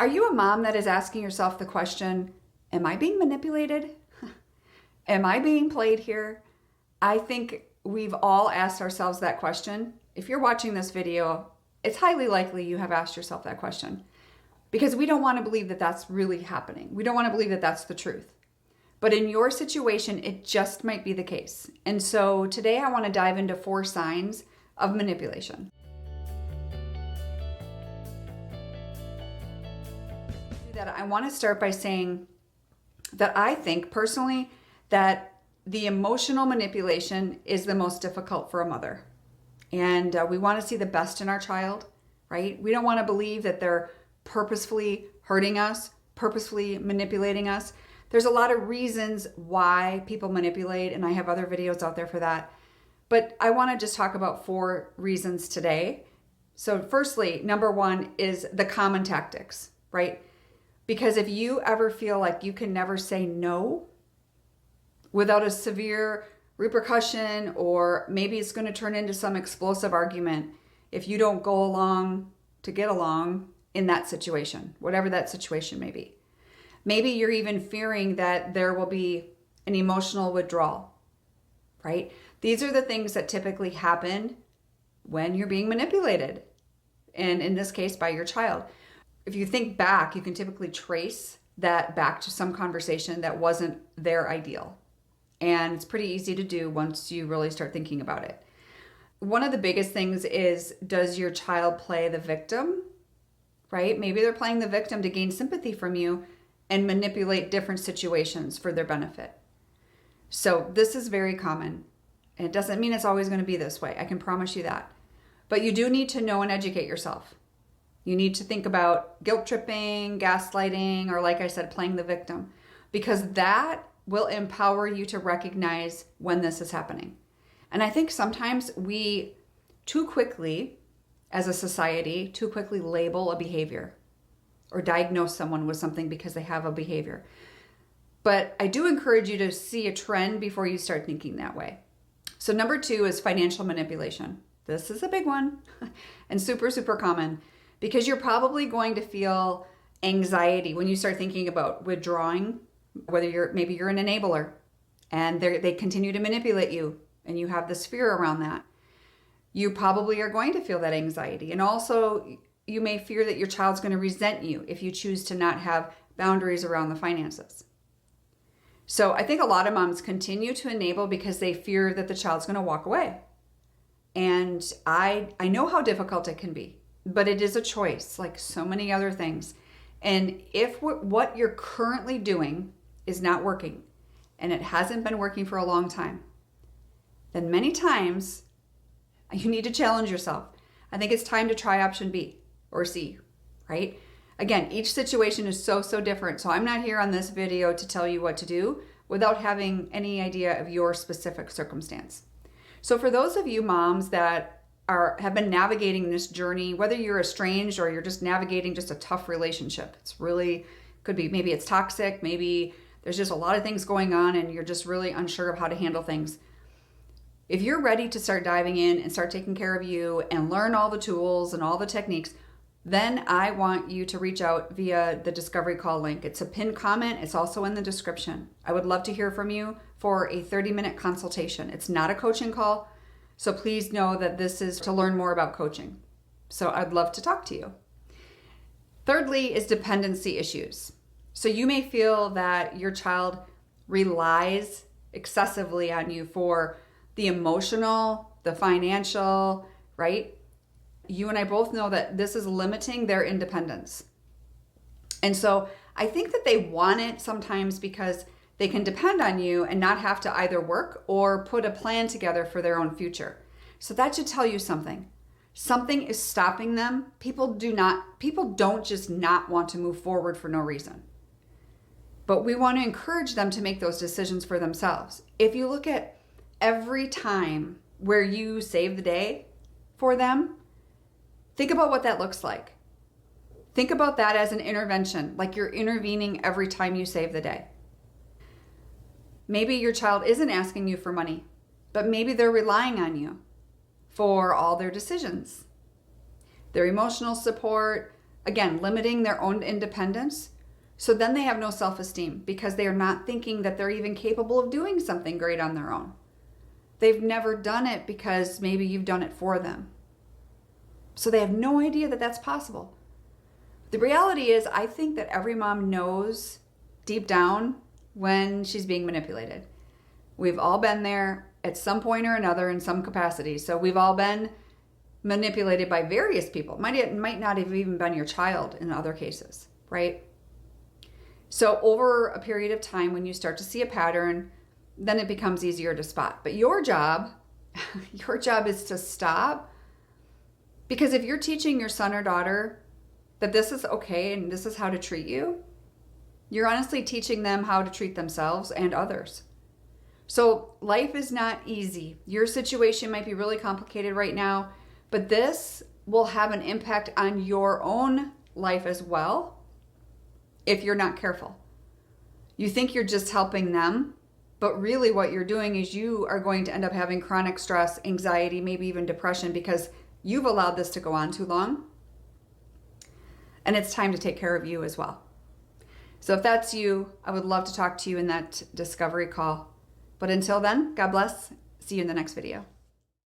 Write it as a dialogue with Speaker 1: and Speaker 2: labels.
Speaker 1: Are you a mom that is asking yourself the question, am I being manipulated? Am I being played here? I think we've all asked ourselves that question. If you're watching this video, it's highly likely you have asked yourself that question because we don't want to believe that that's really happening. We don't want to believe that that's the truth. But in your situation, it just might be the case. And so today I want to dive into 4 signs of manipulation. That I want to start by saying that I think personally that the emotional manipulation is the most difficult for a mother. And we want to see the best in our child, right? We don't want to believe that they're purposefully hurting us, purposefully manipulating us. There's a lot of reasons why people manipulate, and I have other videos out there for that. But I want to just talk about 4 reasons today. So firstly, number 1 is the common tactics, right? Because if you ever feel like you can never say no without a severe repercussion, or maybe it's going to turn into some explosive argument if you don't go along to get along in that situation, whatever that situation may be. Maybe you're even fearing that there will be an emotional withdrawal, right? These are the things that typically happen when you're being manipulated, and in this case, by your child. If you think back, you can typically trace that back to some conversation that wasn't their ideal. And it's pretty easy to do once you really start thinking about it. One of the biggest things is, does your child play the victim, right? Maybe they're playing the victim to gain sympathy from you and manipulate different situations for their benefit. So this is very common. And it doesn't mean it's always going to be this way. I can promise you that. But you do need to know and educate yourself. You need to think about guilt tripping, gaslighting, or like I said, playing the victim, because that will empower you to recognize when this is happening. And I think sometimes we too quickly, as a society, too quickly label a behavior or diagnose someone with something because they have a behavior. But I do encourage you to see a trend before you start thinking that way. So number 2 is financial manipulation. This is a big one and super, super common, because you're probably going to feel anxiety when you start thinking about withdrawing, whether maybe you're an enabler and they continue to manipulate you and you have this fear around that. You probably are going to feel that anxiety. And also you may fear that your child's going to resent you if you choose to not have boundaries around the finances. So I think a lot of moms continue to enable because they fear that the child's going to walk away. And I know how difficult it can be, but it is a choice like so many other things. And if what you're currently doing is not working, and it hasn't been working for a long time, then many times you need to challenge yourself. I think it's time to try option B or C, right? Again, each situation is so different. So I'm not here on this video to tell you what to do without having any idea of your specific circumstance. So for those of you moms that have been navigating this journey, whether you're estranged or you're just navigating just a tough relationship, it's really, could be, maybe it's toxic, maybe there's just a lot of things going on and you're just really unsure of how to handle things. If you're ready to start diving in and start taking care of you and learn all the tools and all the techniques, then I want you to reach out via the discovery call link. It's a pinned comment. It's also in the description. I would love to hear from you for a 30-minute consultation. It's not a coaching call, so please know that this is to learn more about coaching. So I'd love to talk to you. Thirdly is dependency issues. So you may feel that your child relies excessively on you for the emotional, the financial, right? You and I both know that this is limiting their independence. And so I think that they want it sometimes because they can depend on you and not have to either work or put a plan together for their own future. So that should tell you something. Something is stopping them. People don't just not want to move forward for no reason. But we want to encourage them to make those decisions for themselves. If you look at every time where you save the day for them, think about what that looks like. Think about that as an intervention, like you're intervening every time you save the day. Maybe your child isn't asking you for money, but maybe they're relying on you for all their decisions, their emotional support, again, limiting their own independence. So then they have no self-esteem because they are not thinking that they're even capable of doing something great on their own. They've never done it because maybe you've done it for them. So they have no idea that that's possible. The reality is, I think that every mom knows deep down when she's being manipulated. We've all been there at some point or another in some capacity. So we've all been manipulated by various people. It might not have even been your child in other cases, right? So over a period of time, when you start to see a pattern, then it becomes easier to spot. But your job is to stop. Because if you're teaching your son or daughter that this is okay and this is how to treat you, you're honestly teaching them how to treat themselves and others. So life is not easy. Your situation might be really complicated right now, but this will have an impact on your own life as well if you're not careful. You think you're just helping them, but really what you're doing is you are going to end up having chronic stress, anxiety, maybe even depression because you've allowed this to go on too long. And it's time to take care of you as well. So if that's you, I would love to talk to you in that discovery call. But until then, God bless. See you in the next video.